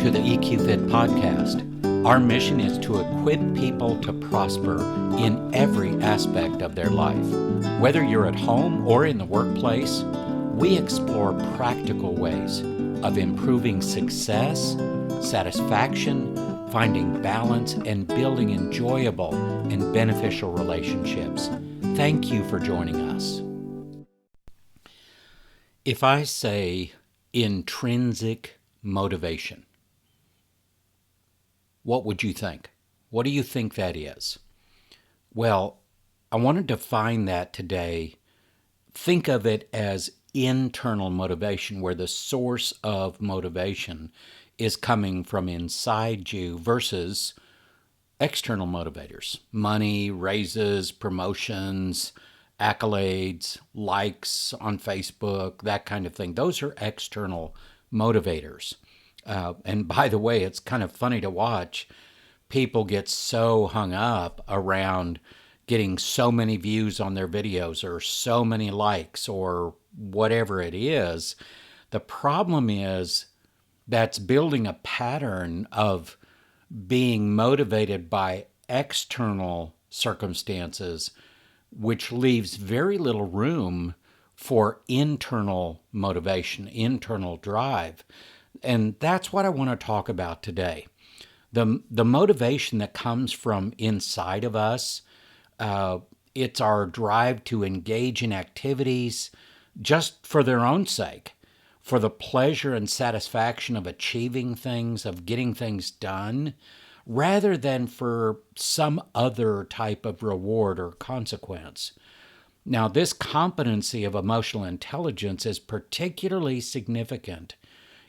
to the EQ Fit podcast. Our mission is to equip people to prosper in every aspect of their life. Whether you're at home or in the workplace, we explore practical ways of improving success, satisfaction, finding balance, and building enjoyable and beneficial relationships. Thank you for joining us. If I say intrinsic motivation, what would you think? What do you think that is? Well, I want to define that today. Think of it as internal motivation, where the source of motivation is coming from inside you versus external motivators. Money, raises, promotions, accolades, likes on Facebook, that kind of thing. Those are external motivators. And by the way, it's kind of funny to watch. People get so hung up around getting so many views on their videos or so many likes or whatever it is. The problem is that's building a pattern of being motivated by external circumstances, which leaves very little room for internal motivation, internal drive. And that's what I want to talk about today. The motivation that comes from inside of us, it's our drive to engage in activities just for their own sake, for the pleasure and satisfaction of achieving things, of getting things done, rather than for some other type of reward or consequence. Now, this competency of emotional intelligence is particularly significant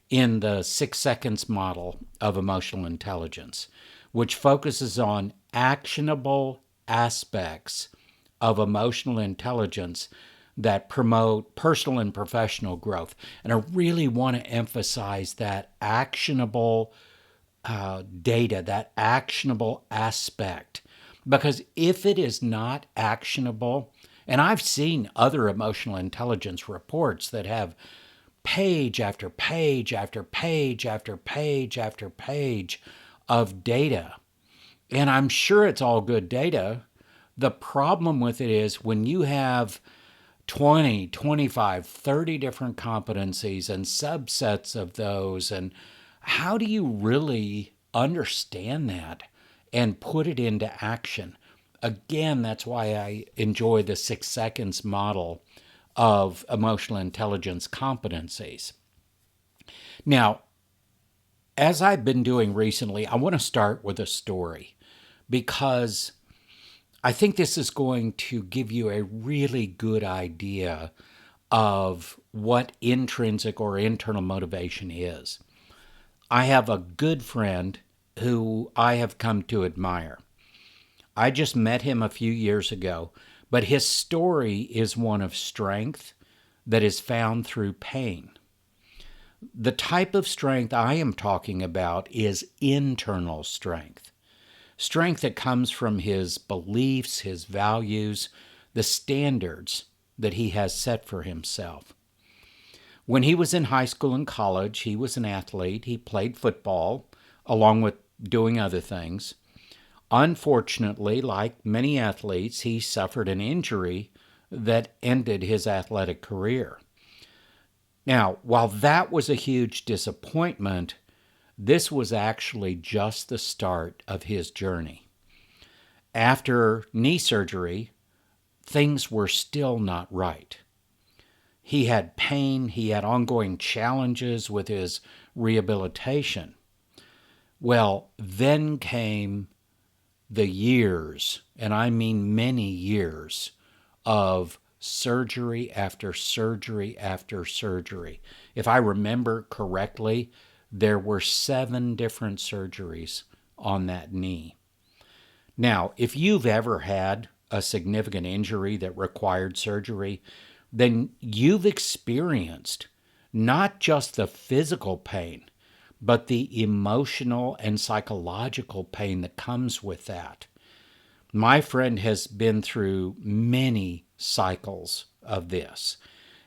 in the 6 seconds model of emotional intelligence, which focuses on actionable aspects of emotional intelligence that promote personal and professional growth. And I really want to emphasize that actionable data, that actionable aspect, because if it is not actionable, and I've seen other emotional intelligence reports that have page after page after page after page after page of data. And I'm sure it's all good data. The problem with it is when you have 20, 25, 30 different competencies and subsets of those, and how do you really understand that and put it into action? Again, that's why I enjoy the 6 seconds model of emotional intelligence competencies. Now, as I've been doing recently, I want to start with a story because I think this is going to give you a really good idea of what intrinsic or internal motivation is. I have a good friend who I have come to admire. I just met him a few years ago, but his story is one of strength that is found through pain. The type of strength I am talking about is internal strength. Strength that comes from his beliefs, his values, the standards that he has set for himself. When he was in high school and college, he was an athlete. He played football along with doing other things. Unfortunately, like many athletes, he suffered an injury that ended his athletic career. Now, while that was a huge disappointment, this was actually just the start of his journey. After knee surgery, things were still not right. He had pain, he had ongoing challenges with his rehabilitation. Well, then came the years, and I mean many years, of surgery after surgery after surgery. If I remember correctly, there were 7 different surgeries on that knee. Now, if you've ever had a significant injury that required surgery, then you've experienced not just the physical pain, but the emotional and psychological pain that comes with that. My friend has been through many cycles of this,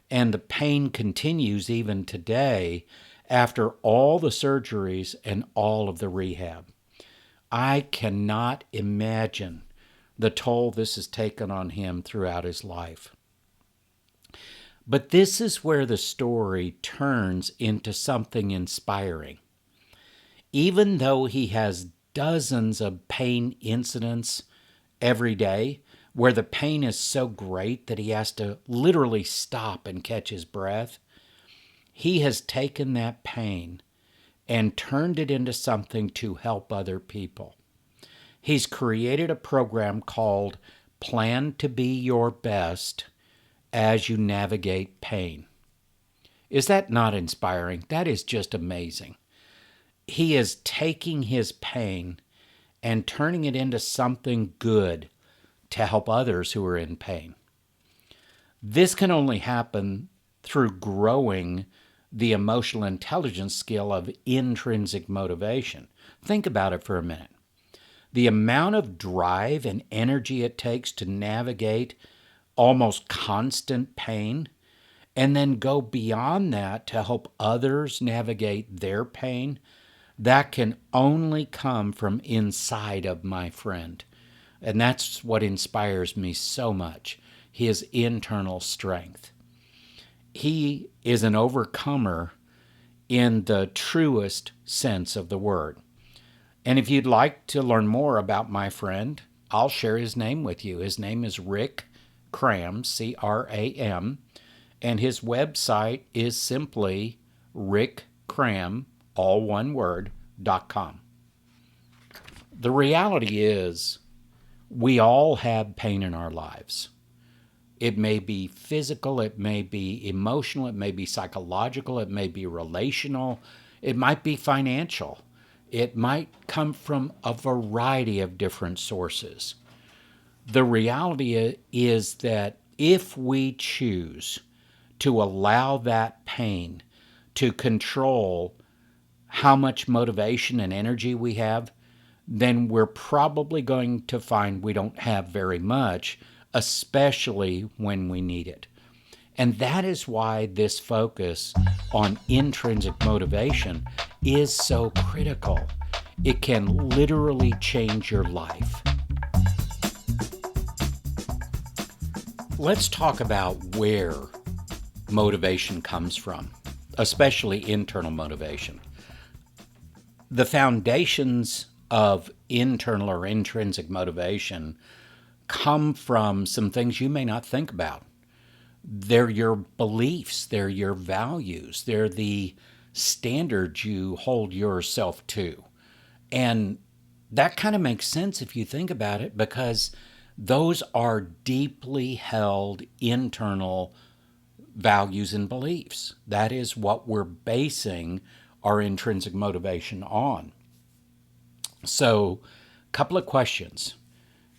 and the pain continues even today after all the surgeries and all of the rehab. I cannot imagine the toll this has taken on him throughout his life. But this is where the story turns into something inspiring. Even though he has dozens of pain incidents every day, where the pain is so great that he has to literally stop and catch his breath, he has taken that pain and turned it into something to help other people. He's created a program called Plan to Be Your Best as you navigate pain. Is that not inspiring? That is just amazing. He is taking his pain and turning it into something good to help others who are in pain. This can only happen through growing the emotional intelligence skill of intrinsic motivation. Think about it for a minute. The amount of drive and energy it takes to navigate almost constant pain, and then go beyond that to help others navigate their pain, that can only come from inside of my friend. And that's what inspires me so much, his internal strength. He is an overcomer in the truest sense of the word. And if you'd like to learn more about my friend, I'll share his name with you. His name is Rick Cram, C-R-A-M, and his website is simply rickcram, all one word, .com. The reality is, we all have pain in our lives. It may be physical, it may be emotional, it may be psychological, it may be relational, it might be financial. It might come from a variety of different sources. The reality is that if we choose to allow that pain to control how much motivation and energy we have, then we're probably going to find we don't have very much, especially when we need it. And that is why this focus on intrinsic motivation is so critical. It can literally change your life. Let's talk about where motivation comes from, especially internal motivation. The foundations of internal or intrinsic motivation come from some things you may not think about. They're your beliefs, they're your values, they're the standards you hold yourself to. And that kind of makes sense if you think about it, because those are deeply held internal values and beliefs. That is what we're basing our intrinsic motivation on. So, a couple of questions.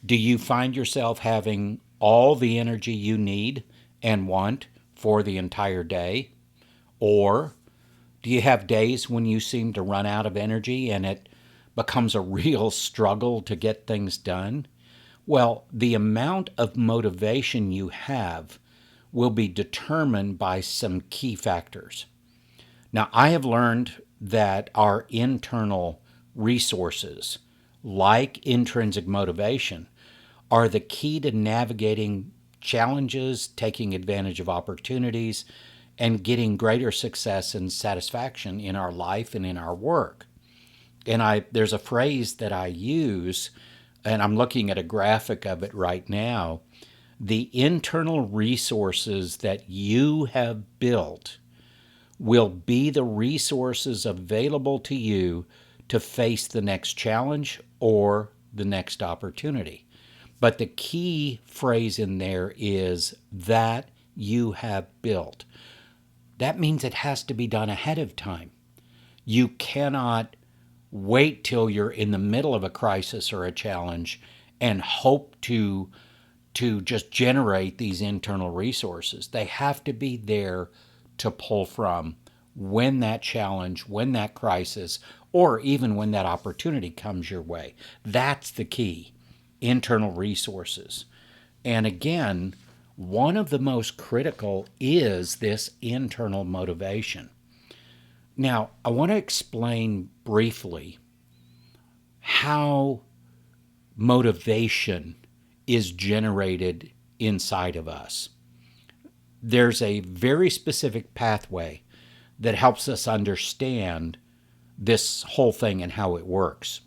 Do you find yourself having all the energy you need and want for the entire day? Or do you have days when you seem to run out of energy and it becomes a real struggle to get things done? Well, the amount of motivation you have will be determined by some key factors. Now, I have learned that our internal resources, like intrinsic motivation, are the key to navigating challenges, taking advantage of opportunities, and getting greater success and satisfaction in our life and in our work. And there's a phrase that I use, and I'm looking at a graphic of it right now. The internal resources that you have built will be the resources available to you to face the next challenge or the next opportunity. But the key phrase in there is that you have built. That means it has to be done ahead of time. You cannot wait till you're in the middle of a crisis or a challenge and hope to just generate these internal resources. They have to be there to pull from when that challenge, when that crisis, or even when that opportunity comes your way. That's the key. Internal resources. And again, one of the most critical is this internal motivation. Now, I want to explain briefly how motivation is generated inside of us. There's a very specific pathway that helps us understand this whole thing and how it works.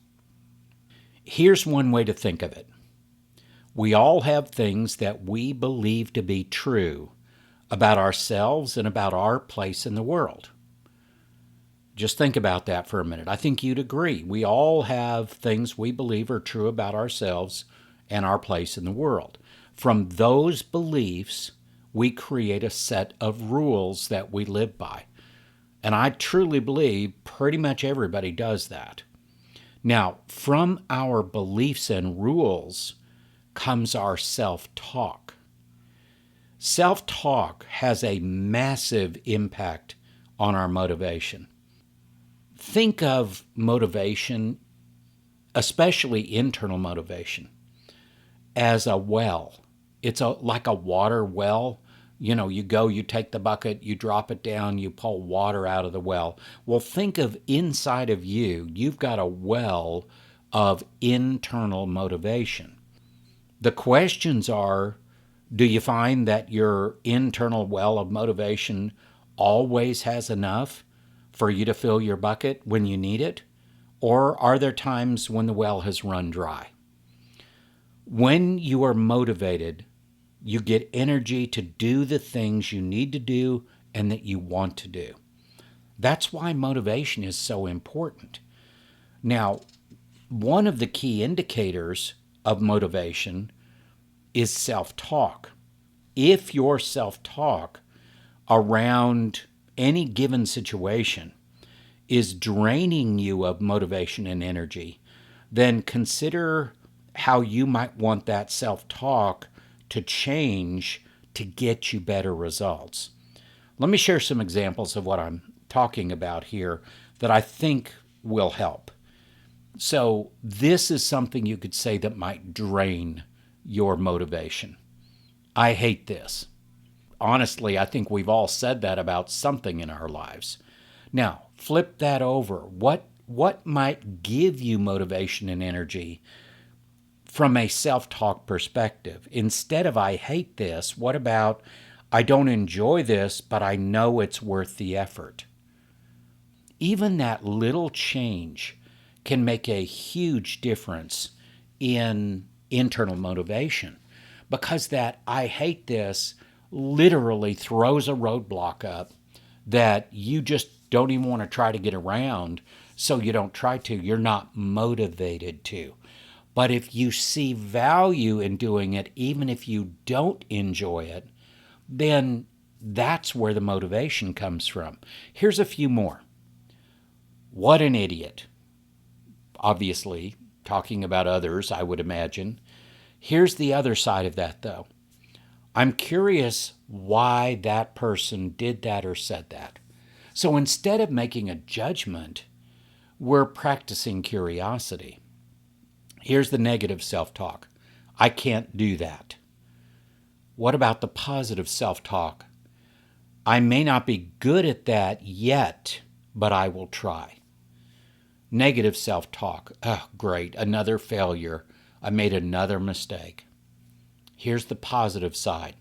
Here's one way to think of it. We all have things that we believe to be true about ourselves and about our place in the world. Just think about that for a minute. I think you'd agree. We all have things we believe are true about ourselves and our place in the world. From those beliefs, we create a set of rules that we live by. And I truly believe pretty much everybody does that. Now, from our beliefs and rules comes our self-talk. Self-talk has a massive impact on our motivation. Think of motivation, especially internal motivation, as a well. It's like a water well. You go, you take the bucket, you drop it down, you pull water out of the well. Well, think of inside of you, you've got a well of internal motivation. The questions are, do you find that your internal well of motivation always has enough for you to fill your bucket when you need it? Or are there times when the well has run dry? When you are motivated, you get energy to do the things you need to do and that you want to do. That's why motivation is so important. Now, one of the key indicators of motivation is self-talk. If your self-talk around any given situation is draining you of motivation and energy, then consider how you might want that self-talk to change to get you better results. Let me share some examples of what I'm talking about here that I think will help. So this is something you could say that might drain your motivation. I hate this. Honestly, I think we've all said that about something in our lives. Now, flip that over. What might give you motivation and energy from a self-talk perspective? Instead of I hate this, what about I don't enjoy this, but I know it's worth the effort? Even that little change can make a huge difference in internal motivation, because that I hate this literally throws a roadblock up that you just don't even want to try to get around, so you don't try to. You're not motivated to. But if you see value in doing it, even if you don't enjoy it, then that's where the motivation comes from. Here's a few more. What an idiot. Obviously, talking about others, I would imagine. Here's the other side of that, though. I'm curious why that person did that or said that. So instead of making a judgment, we're practicing curiosity. Here's the negative self-talk. I can't do that. What about the positive self-talk? I may not be good at that yet, but I will try. Negative self-talk. Oh, great, another failure. I made another mistake. Here's the positive side.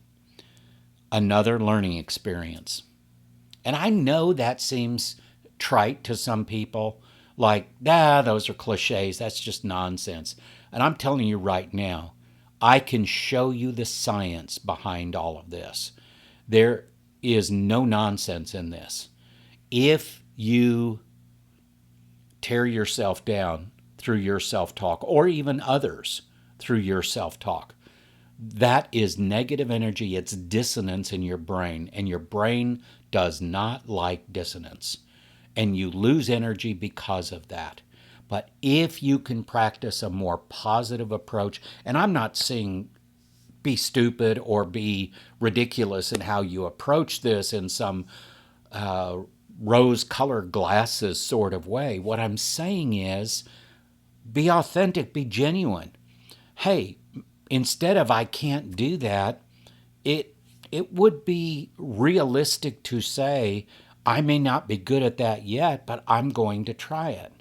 Another learning experience. And I know that seems trite to some people, like, those are cliches, that's just nonsense. And I'm telling you right now, I can show you the science behind all of this. There is no nonsense in this. If you tear yourself down through your self-talk, or even others through your self-talk, that is negative energy. It's dissonance in your brain, and your brain does not like dissonance, and you lose energy because of that. But if you can practice a more positive approach, and I'm not saying be stupid or be ridiculous in how you approach this in some rose-colored glasses sort of way. What I'm saying is be authentic, be genuine. Hey, instead of I can't do that, it would be realistic to say I may not be good at that yet, but I'm going to try it.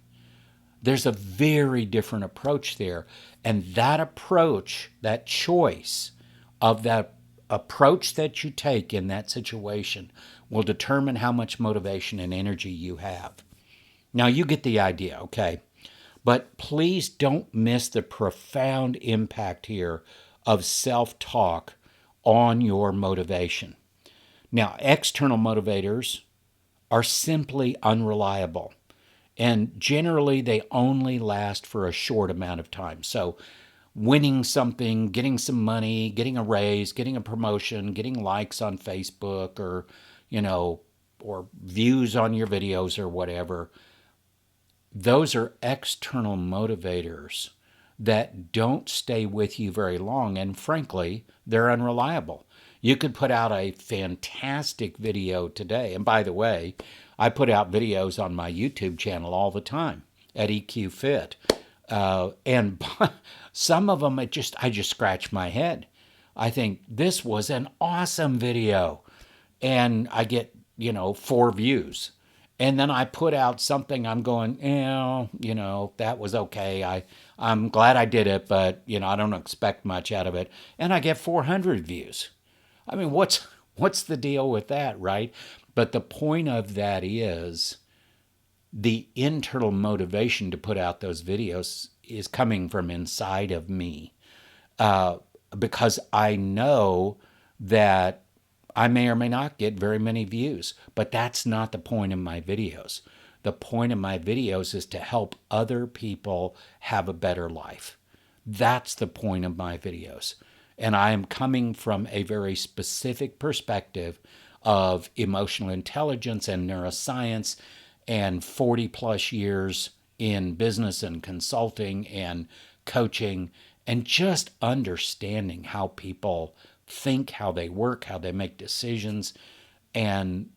There's a very different approach there. And that approach, that choice of that approach that you take in that situation will determine how much motivation and energy you have. Now, you get the idea, okay? But please don't miss the profound impact here of self talk on your motivation. Now, external motivators are simply unreliable. And generally, they only last for a short amount of time. So, winning something, getting some money, getting a raise, getting a promotion, getting likes on Facebook or, or views on your videos or whatever, those are external motivators that don't stay with you very long. And frankly, they're unreliable. You could put out a fantastic video today. And by the way, I put out videos on my YouTube channel all the time at EQ Fit. And some of them, I just scratch my head. I think this was an awesome video. And I get, 4 views. And then I put out something I'm going, that was okay. I'm glad I did it, but, I don't expect much out of it. And I get 400 views. I mean, what's the deal with that, right? But the point of that is the internal motivation to put out those videos is coming from inside of me, because I know that I may or may not get very many views, but that's not the point of my videos. The point of my videos is to help other people have a better life. That's the point of my videos. And I am coming from a very specific perspective of emotional intelligence and neuroscience and 40 plus years in business and consulting and coaching and just understanding how people think, how they work, how they make decisions. And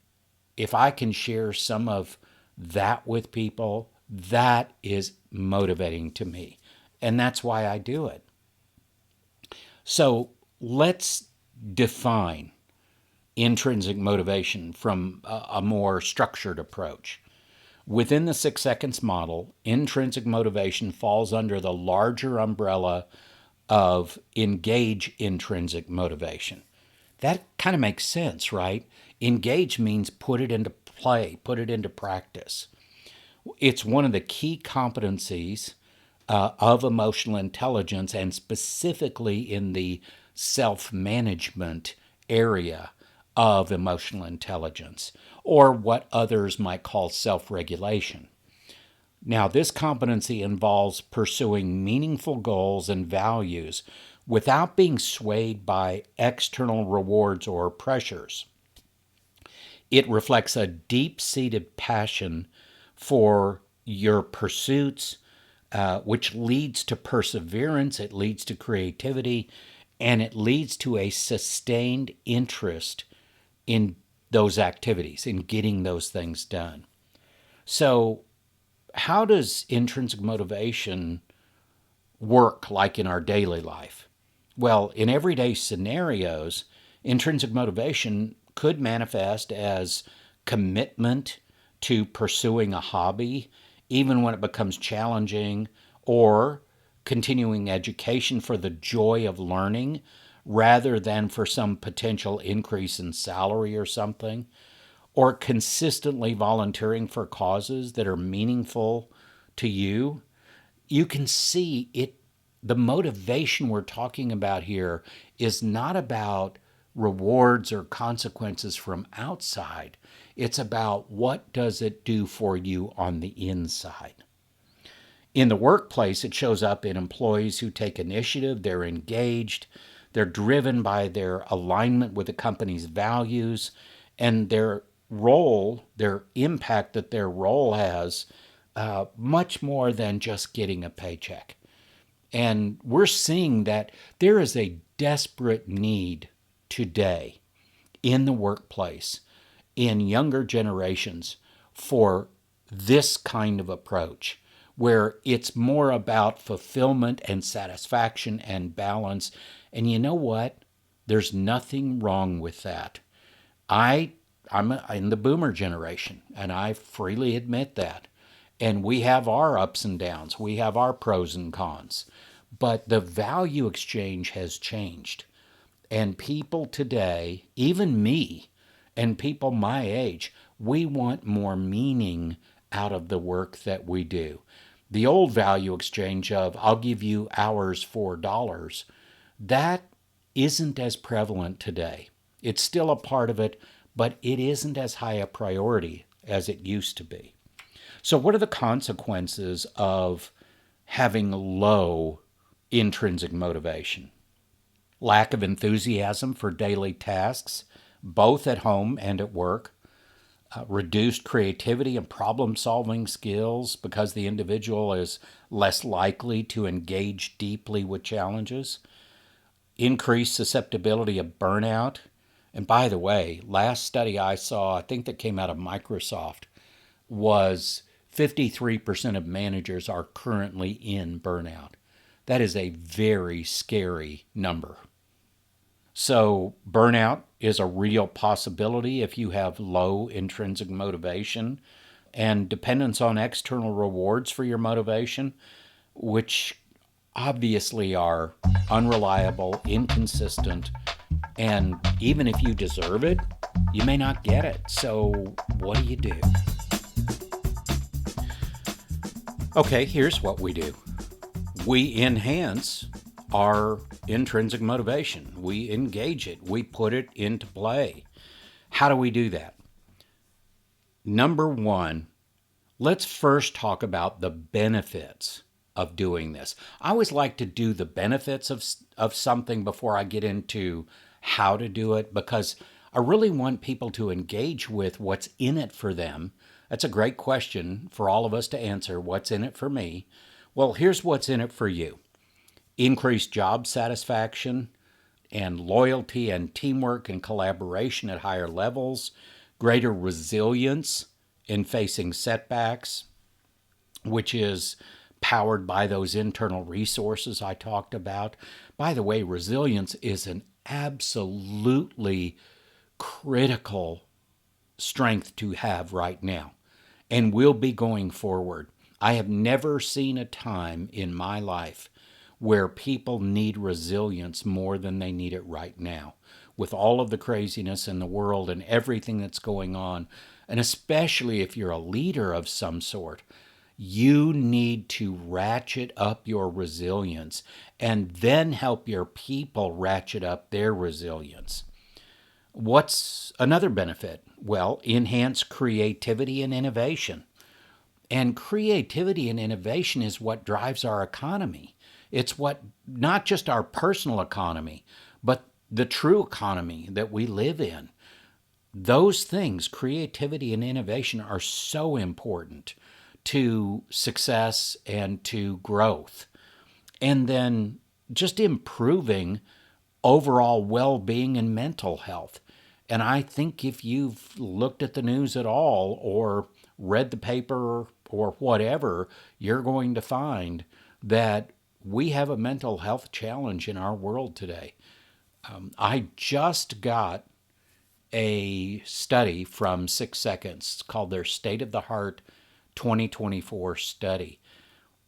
if I can share some of that with people, that is motivating to me. And that's why I do it. So let's define intrinsic motivation from a more structured approach. Within the 6 seconds model, intrinsic motivation falls under the larger umbrella of engage intrinsic motivation. That kind of makes sense, right? Engage means put it into play, put it into practice. It's one of the key competencies of emotional intelligence, and specifically in the self-management area of emotional intelligence, or what others might call self-regulation. Now, this competency involves pursuing meaningful goals and values without being swayed by external rewards or pressures. It reflects a deep-seated passion for your pursuits, which leads to perseverance, it leads to creativity, and it leads to a sustained interest in those activities, in getting those things done. So, how does intrinsic motivation work like in our daily life? Well, in everyday scenarios, intrinsic motivation could manifest as commitment to pursuing a hobby, even when it becomes challenging, or continuing education for the joy of learning rather than for some potential increase in salary or something, or consistently volunteering for causes that are meaningful to you. You can see it. The motivation we're talking about here is not about rewards or consequences from outside. It's about what does it do for you on the inside. In the workplace, it shows up in employees who take initiative, they're engaged, they're driven by their alignment with the company's values, and their role, their impact that their role has, much more than just getting a paycheck. And we're seeing that there is a desperate need today in the workplace, in younger generations, for this kind of approach, where it's more about fulfillment and satisfaction and balance. And you know what? There's nothing wrong with that. I I'm in the boomer generation, and I freely admit that. And we have our ups and downs, we have our pros and cons. But the value exchange has changed. And people today, even me, and people my age, we want more meaning out of the work that we do. The old value exchange of, I'll give you hours for dollars, that isn't as prevalent today. It's still a part of it, but it isn't as high a priority as it used to be. So, what are the consequences of having low intrinsic motivation? Lack of enthusiasm for daily tasks, both at home and at work, reduced creativity and problem solving skills because the individual is less likely to engage deeply with challenges, increased susceptibility of burnout. And by the way, last study I saw, I think that came out of Microsoft, was 53% of managers are currently in burnout. That is a very scary number. So, burnout is a real possibility if you have low intrinsic motivation and dependence on external rewards for your motivation, which obviously are unreliable, inconsistent, and even if you deserve it, you may not get it. So, what do? Okay, here's what we do. We enhance our intrinsic motivation. We engage it. We put it into play. How do we do that? Number one, let's first talk about the benefits of doing this. I always like to do the benefits of something before I get into how to do it, because I really want people to engage with what's in it for them. That's a great question for all of us to answer. What's in it for me? Well, here's what's in it for you. Increased job satisfaction and loyalty and teamwork and collaboration at higher levels, greater resilience in facing setbacks, which is powered by those internal resources I talked about. By the way, resilience is an absolutely critical strength to have right now and will be going forward. I have never seen a time in my life where people need resilience more than they need it right now. With all of the craziness in the world and everything that's going on, and especially if you're a leader of some sort, you need to ratchet up your resilience and then help your people ratchet up their resilience. What's another benefit? Well, enhance creativity and innovation. And creativity and innovation is what drives our economy. It's what, not just our personal economy, but the true economy that we live in. Those things, creativity and innovation, are so important to success and to growth. And then just improving overall well-being and mental health. And I think if you've looked at the news at all or read the paper or whatever, you're going to find that we have a mental health challenge in our world today. I just got a study from 6 Seconds called their State of the Heart 2024 study.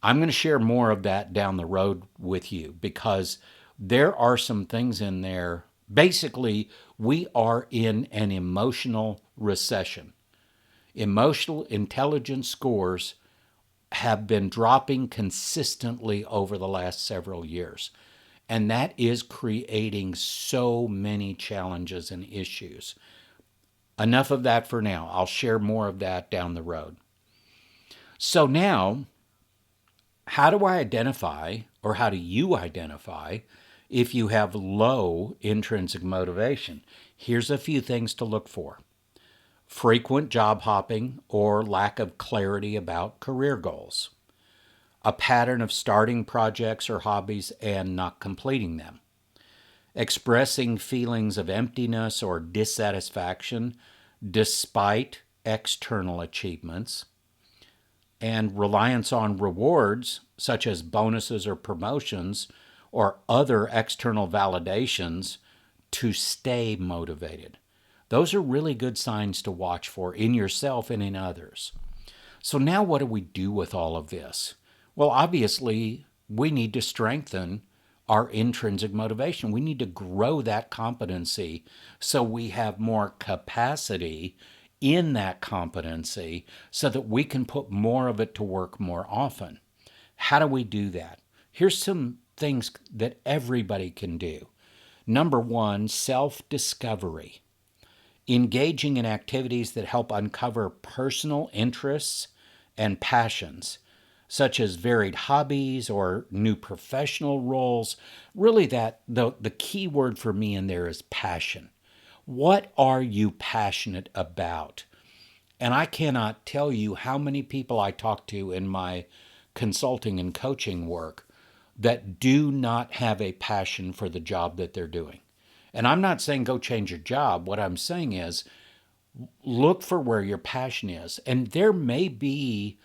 I'm going to share more of that down the road with you because there are some things in there. Basically, we are in an emotional recession. Emotional intelligence scores have been dropping consistently over the last several years. And that is creating so many challenges and issues. Enough of that for now. I'll share more of that down the road. So now, how do I identify, or how do you identify, if you have low intrinsic motivation? Here's a few things to look for. Frequent job hopping or lack of clarity about career goals. A pattern of starting projects or hobbies and not completing them. Expressing feelings of emptiness or dissatisfaction despite external achievements. And reliance on rewards such as bonuses or promotions or other external validations to stay motivated. Those are really good signs to watch for in yourself and in others. So now what do we do with all of this? Well, obviously, we need to strengthen our intrinsic motivation. We need to grow that competency so we have more capacity in that competency so that we can put more of it to work more often. How do we do that? Here's some things that everybody can do. Number one, self discovery. Engaging in activities that help uncover personal interests and passions, such as varied hobbies or new professional roles. Really, that the key word for me in there is passion. What are you passionate about? And I cannot tell you how many people I talk to in my consulting and coaching work that do not have a passion for the job that they're doing. And I'm not saying go change your job. What I'm saying is look for where your passion is. And there may be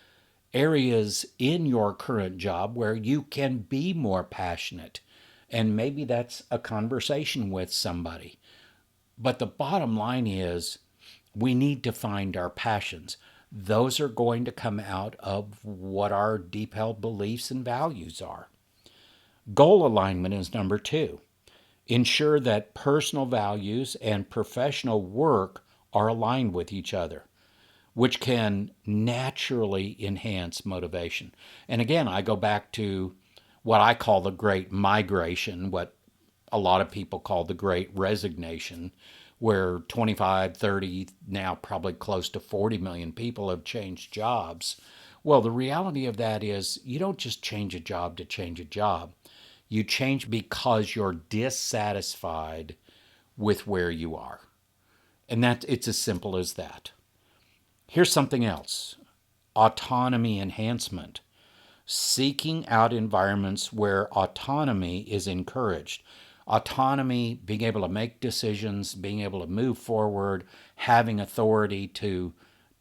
areas in your current job where you can be more passionate. And maybe that's a conversation with somebody. But the bottom line is we need to find our passions. Those are going to come out of what our deep held beliefs and values are. Goal alignment is number two. Ensure that personal values and professional work are aligned with each other, which can naturally enhance motivation. And again, I go back to what I call the great migration, what a lot of people call the great resignation, where 25, 30, now probably close to 40 million people have changed jobs. Well, the reality of that is you don't just change a job to change a job. You change because you're dissatisfied with where you are. And that it's as simple as that. Here's something else. Autonomy enhancement. Seeking out environments where autonomy is encouraged. Autonomy, being able to make decisions, being able to move forward, having authority to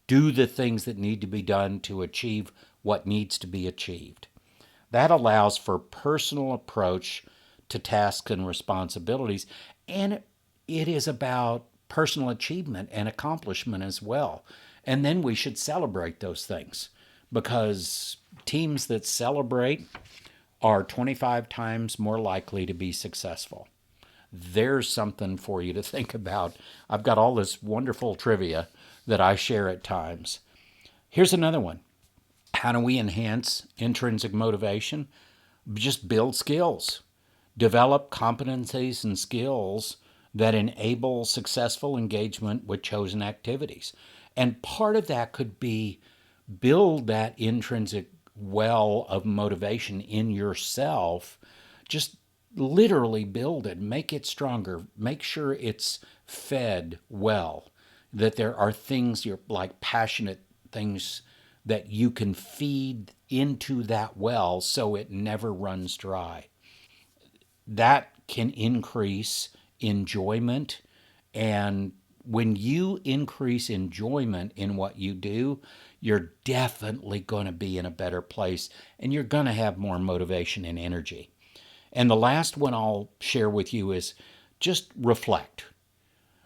do the things that need to be done to achieve what needs to be achieved. That allows for personal approach to tasks and responsibilities, and it is about personal achievement and accomplishment as well. And then we should celebrate those things because teams that celebrate are 25 times more likely to be successful. There's something for you to think about. I've got all this wonderful trivia that I share at times. Here's another one. How do we enhance intrinsic motivation? Just build skills. Develop competencies and skills that enable successful engagement with chosen activities. And part of that could be build that intrinsic well of motivation in yourself. Just literally build it, make it stronger, make sure it's fed well, that there are things you're like passionate things that you can feed into that well so it never runs dry. That can increase enjoyment. And when you increase enjoyment in what you do, you're definitely going to be in a better place and you're going to have more motivation and energy. And the last one I'll share with you is just reflect.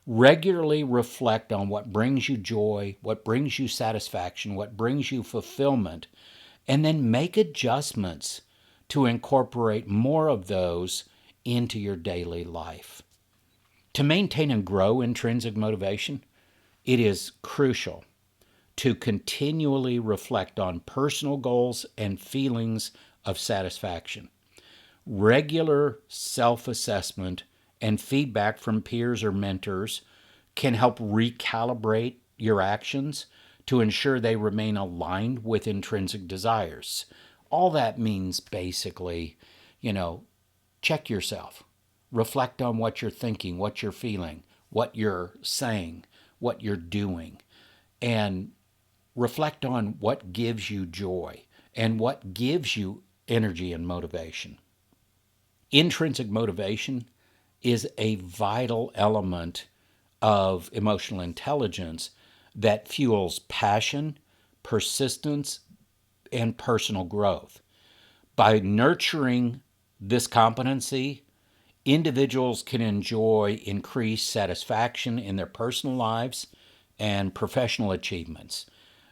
Regularly reflect on what brings you joy, what brings you satisfaction, what brings you fulfillment, and then make adjustments to incorporate more of those into your daily life. To maintain and grow intrinsic motivation, it is crucial to continually reflect on personal goals and feelings of satisfaction. Regular self-assessment and feedback from peers or mentors can help recalibrate your actions to ensure they remain aligned with intrinsic desires. All that means basically, check yourself. Reflect on what you're thinking, what you're feeling, what you're saying, what you're doing, and reflect on what gives you joy and what gives you energy and motivation. Intrinsic motivation is a vital element of emotional intelligence that fuels passion, persistence, and personal growth. By nurturing this competency, individuals can enjoy increased satisfaction in their personal lives and professional achievements,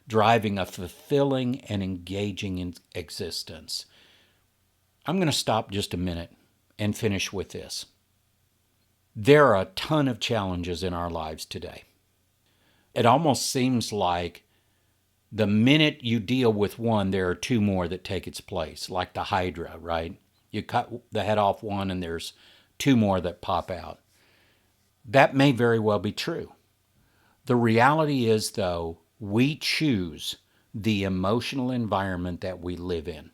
driving a fulfilling and engaging existence. I'm going to stop just a minute and finish with this. There are a ton of challenges in our lives today. It almost seems like the minute you deal with one, there are two more that take its place, like the Hydra, right? You cut the head off one and there's two more that pop out. That may very well be true. The reality is, though, we choose the emotional environment that we live in.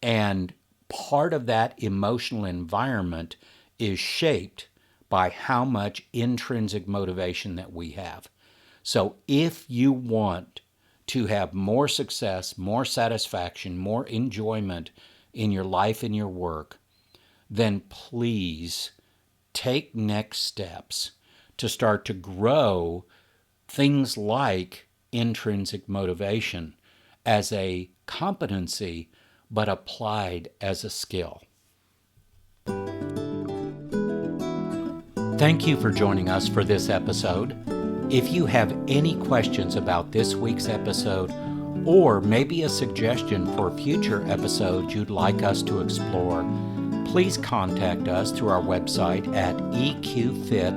And part of that emotional environment is shaped by how much intrinsic motivation that we have. So if you want to have more success, more satisfaction, more enjoyment in your life and your work, then please take next steps to start to grow things like intrinsic motivation as a competency, but applied as a skill. Thank you for joining us for this episode. If you have any questions about this week's episode, or maybe a suggestion for future episodes you'd like us to explore, please contact us through our website at eqfit.org.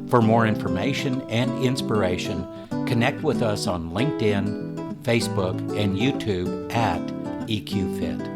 For more information and inspiration, connect with us on LinkedIn, Facebook, and YouTube at EQFit.